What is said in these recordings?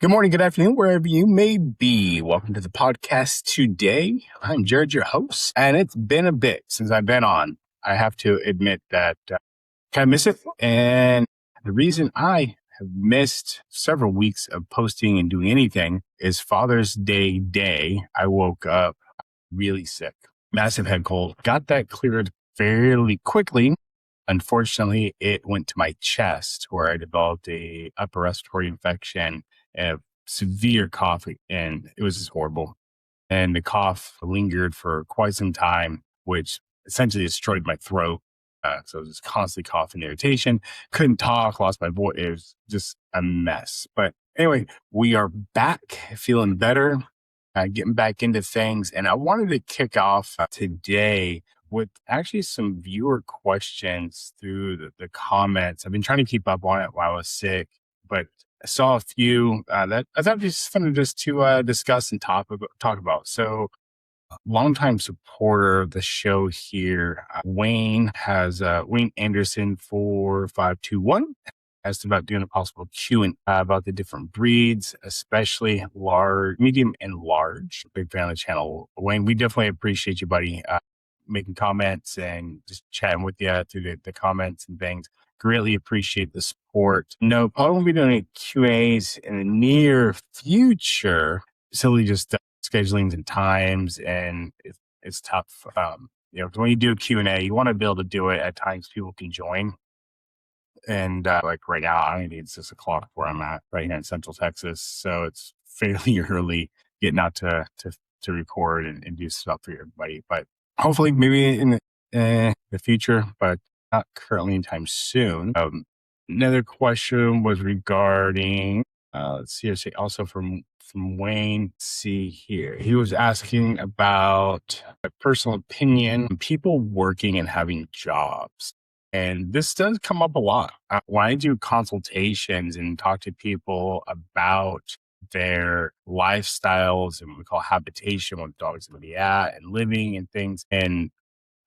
Good morning, good afternoon, wherever you may be. Welcome to the podcast today. I'm Jared, your host, and it's been a bit since I've been on. I have to admit that I kind of miss it. And the reason I have missed several weeks of posting and doing anything is Father's Day. I woke up really sick, massive head cold, got that cleared fairly quickly. Unfortunately, it went to my chest where I developed a upper respiratory infection, a severe cough, and it was just horrible. And the cough lingered for quite some time, which essentially destroyed my throat. So I was just constantly coughing, irritation, couldn't talk, lost my voice. It was just a mess. But anyway, we are back, feeling better, getting back into things. And I wanted to kick off today with actually some viewer questions through the comments. I've been trying to keep up on it while I was sick, but I saw a few that I thought was fun just to discuss and talk about. So, longtime supporter of the show here, Wayne Anderson 4521 asked about doing a possible Q and about the different breeds, especially large, medium, and large. Big fan of the channel, Wayne. We definitely appreciate you, buddy. Making comments and just chatting with you through the comments and things. Greatly appreciate the support. No, probably won't be doing any Q&As in the near future. Simply just schedulings and times, and it's tough. When you do a Q&A, you want to be able to do it at times people can join. And like right now, I think it's 6 o'clock where I'm at right here in Central Texas. So it's fairly early getting out to record and do stuff for everybody. But hopefully maybe in the future, but not currently anytime soon. Another question was regarding, let's see, also from Wayne. Let's see here. He was asking about a personal opinion on people working and having jobs. And this does come up a lot. When I do consultations and talk to people about their lifestyles and what we call habitation, what dogs are going to be at and living and things. And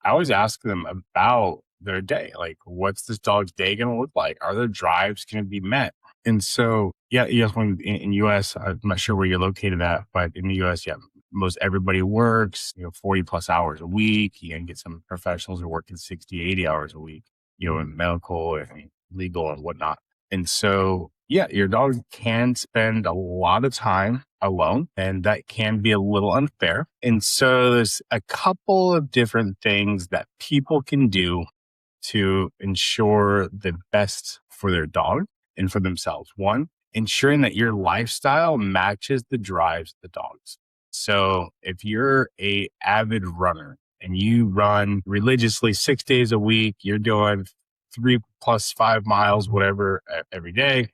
I always ask them about their day. Like, what's this dog's day going to look like? Are their drives going to be met? And so, yes, when in US, I'm not sure where you're located at, but in the US, most everybody works, 40 plus hours a week. You can get some professionals who are working 60, 80 hours a week, in medical and legal and whatnot. And so, your dog can spend a lot of time alone, and that can be a little unfair. And so there's a couple of different things that people can do to ensure the best for their dog and for themselves. One, ensuring that your lifestyle matches the drives of the dogs. So if you're a avid runner and you run religiously 6 days a week, you're doing 3 plus 5 miles, whatever, every day,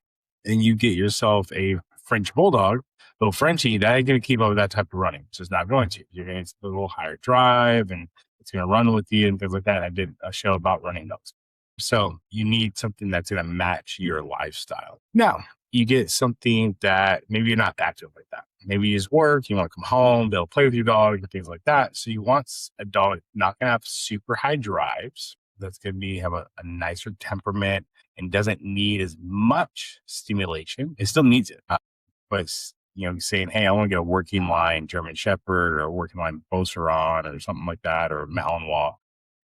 and you get yourself a French bulldog, little Frenchie, that ain't going to keep up with that type of running. It's just not going to. You're going to get a little higher drive and it's going to run with you and things like that. I did a show about running dogs. So you need something that's going to match your lifestyle. Now, you get something that maybe you're not active like that. Maybe you just work, you want to come home, be able to play with your dog and things like that. So you want a dog not going to have super high drives, that's going to have a nicer temperament and doesn't need as much stimulation. It still needs it. But, saying, hey, I want to get a working line German Shepherd or a working line Beauceron or something like that, or Malinois,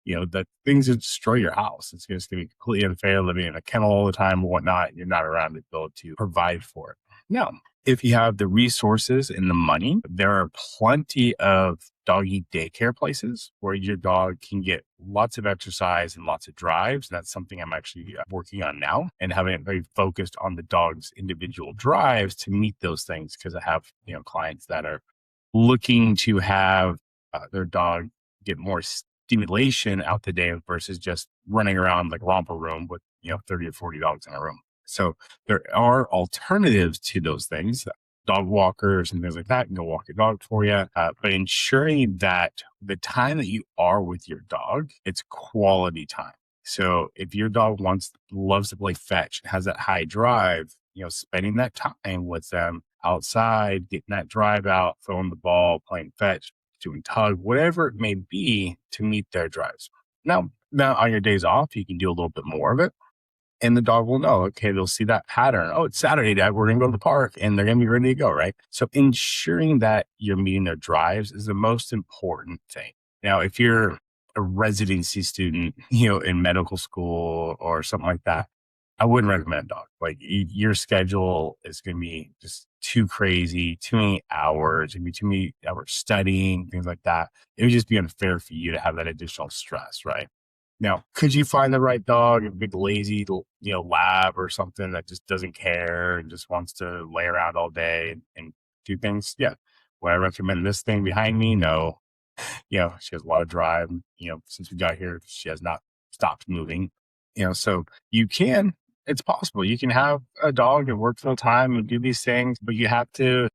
that things that destroy your house. It's just going to be completely unfair living in a kennel all the time or whatnot. You're not around to be able to provide for it. Now, if you have the resources and the money, there are plenty of doggy daycare places where your dog can get lots of exercise and lots of drives. And that's something I'm actually working on now and having it very focused on the dog's individual drives to meet those things. Because I have, clients that are looking to have their dog get more stimulation out the day versus just running around like a romper room with, 30 or 40 dogs in a room. So there are alternatives to those things, dog walkers and things like that can go walk your dog for you. But ensuring that the time that you are with your dog, it's quality time. So if your dog loves to play fetch, has that high drive, spending that time with them outside, getting that drive out, throwing the ball, playing fetch, doing tug, whatever it may be to meet their drives. Now on your days off, you can do a little bit more of it. And the dog will know, okay, they'll see that pattern. Oh, it's Saturday, Dad. We're going to go to the park and they're going to be ready to go, right? So ensuring that you're meeting their drives is the most important thing. Now, if you're a residency student, in medical school or something like that, I wouldn't recommend a dog. Like your schedule is going to be just too crazy, too many hours, it'd be too many hours studying, things like that. It would just be unfair for you to have that additional stress, right? Now, could you find the right dog, a big lazy, lab or something that just doesn't care and just wants to lay around all day and do things? Yeah. Would I recommend this thing behind me? No. She has a lot of drive. Since we got here, she has not stopped moving. So it's possible. You can have a dog and work full time and do these things, but you have to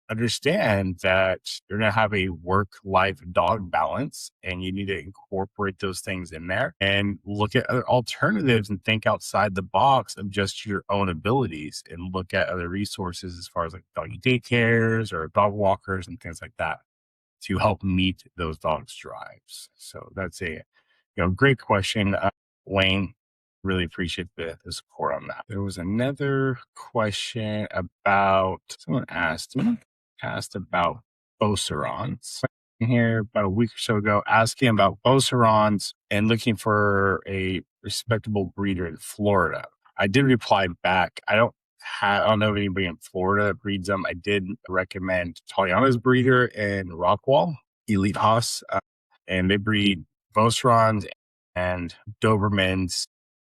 understand that you're going to have a work-life dog balance and you need to incorporate those things in there and look at other alternatives and think outside the box of just your own abilities and look at other resources as far as like doggy daycares or dog walkers and things like that to help meet those dogs' drives. So that's a great question, Wayne. Really appreciate the support on that. There was another question about someone asked about Beaucerons here about a week or so ago, asking about Beaucerons and looking for a respectable breeder in Florida. I did reply back. I don't know of anybody in Florida that breeds them. I did recommend Taliana's breeder in Rockwall, Elite Haas, and they breed Beaucerons and Dobermans,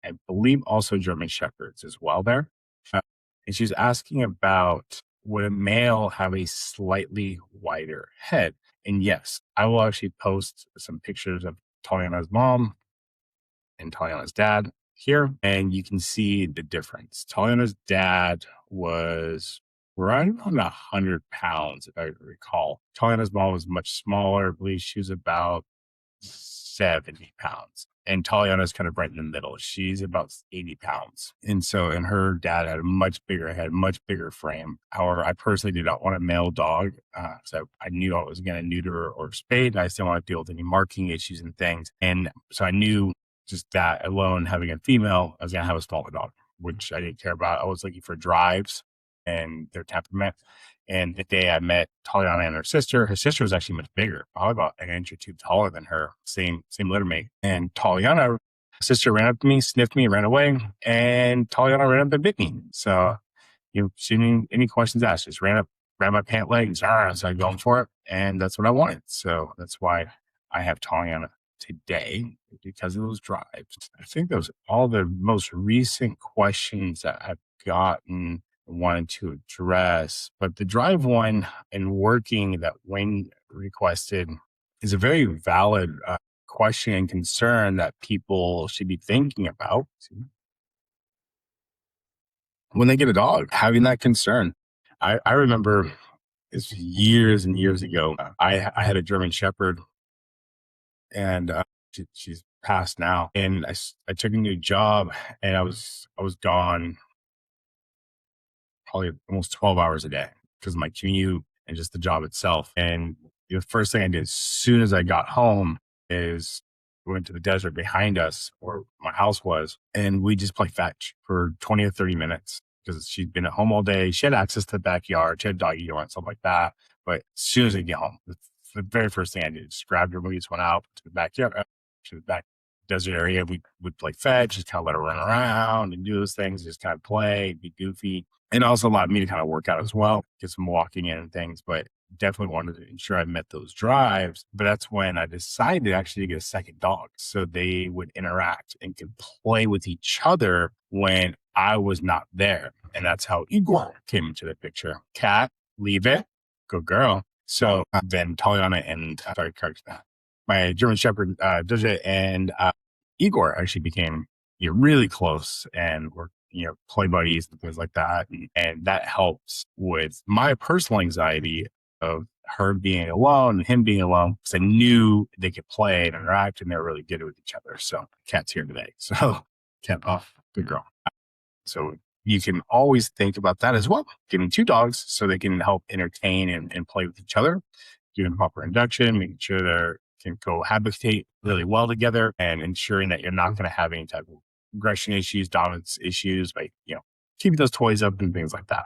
I believe also German Shepherds as well there. And she's asking about, would a male have a slightly wider head? And yes, I will actually post some pictures of Taliana's mom and Taliana's dad here, and you can see the difference. Taliana's dad was right around 100 pounds, if I recall. Taliana's mom was much smaller. I believe she was about 70 pounds. And Taliana's kind of right in the middle. She's about 80 pounds. And her dad had a much bigger head, much bigger frame. However, I personally did not want a male dog. So I knew I was going to neuter or spade. And I still want to deal with any marking issues and things. And so I knew just that alone, having a female, I was going to have a smaller dog, which I didn't care about. I was looking for drives and their temperament. And the day I met Taliana and her sister was actually much bigger, probably about an inch or two taller than her, same litter mate. And Taliana, sister ran up to me, sniffed me, ran away, and Taliana ran up and bit me. So, she didn't any questions asked, just ran up, grabbed my pant leg, and started going for it. And that's what I wanted. So that's why I have Taliana today, because of those drives. I think those are all the most recent questions that I've gotten wanted to address, but the drive one and working that Wayne requested is a very valid question and concern that people should be thinking about when they get a dog, having that concern. I remember it's years and years ago. I had a German Shepherd, and she's passed now, and I took a new job, and I was gone probably almost 12 hours a day because of my commute and just the job itself. And the first thing I did as soon as I got home is went to the desert behind us where my house was, and we just played fetch for 20 or 30 minutes because she'd been at home all day. She had access to the backyard. She had doggy door and stuff like that. But as soon as I get home, the very first thing I did, just grabbed her, we just went out to the backyard, to the back desert area. We would play fetch, just kind of let her run around and do those things, just kind of play, be goofy. And also allowed me to kind of work out as well, get some walking in and things, but definitely wanted to ensure I met those drives. But that's when I decided actually to get a second dog so they would interact and could play with each other when I was not there. And that's how Igor came into the picture. Cat, leave it, good girl. So then Taliana and my German Shepherd, 𝐬𝐿 and Igor actually became really close and were play buddies and things like that. And that helps with my personal anxiety of her being alone and him being alone, because I knew they could play and interact and they're really good with each other. So Cat's here today. So Cat off, good girl. So you can always think about that as well. Getting two dogs so they can help entertain and play with each other, doing proper induction, making sure they can cohabitate really well together, and ensuring that you're not going to have any type of aggression issues, dominance issues by, keeping those toys up and things like that.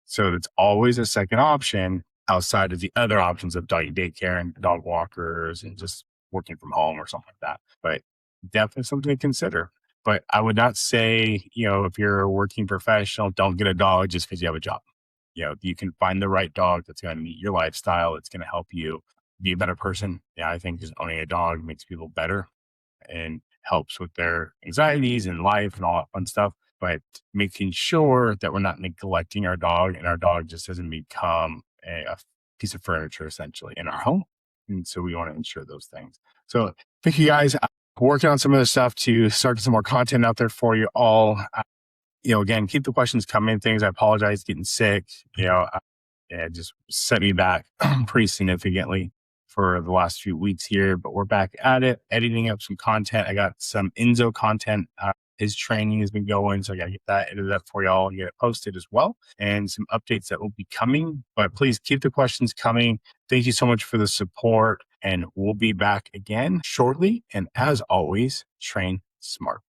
So it's always a second option outside of the other options of doggy daycare and dog walkers and just working from home or something like that. But definitely something to consider. But I would not say, if you're a working professional, don't get a dog just because you have a job. You can find the right dog that's going to meet your lifestyle. It's going to help you be a better person. Yeah, I think just owning a dog makes people better and helps with their anxieties and life and all that fun stuff. But making sure that we're not neglecting our dog and our dog just doesn't become a piece of furniture essentially in our home. And so we want to ensure those things. So thank you guys. Working on some of this stuff to start some more content out there for you all. Again, keep the questions coming. Things I apologize getting sick. It just set me back pretty significantly for the last few weeks here, but we're back at it, editing up some content. I got some Enzo content. His training has been going, so I got to get that edited up for y'all and get it posted as well, and some updates that will be coming. But please keep the questions coming. Thank you so much for the support, and we'll be back again shortly. And as always, train smart.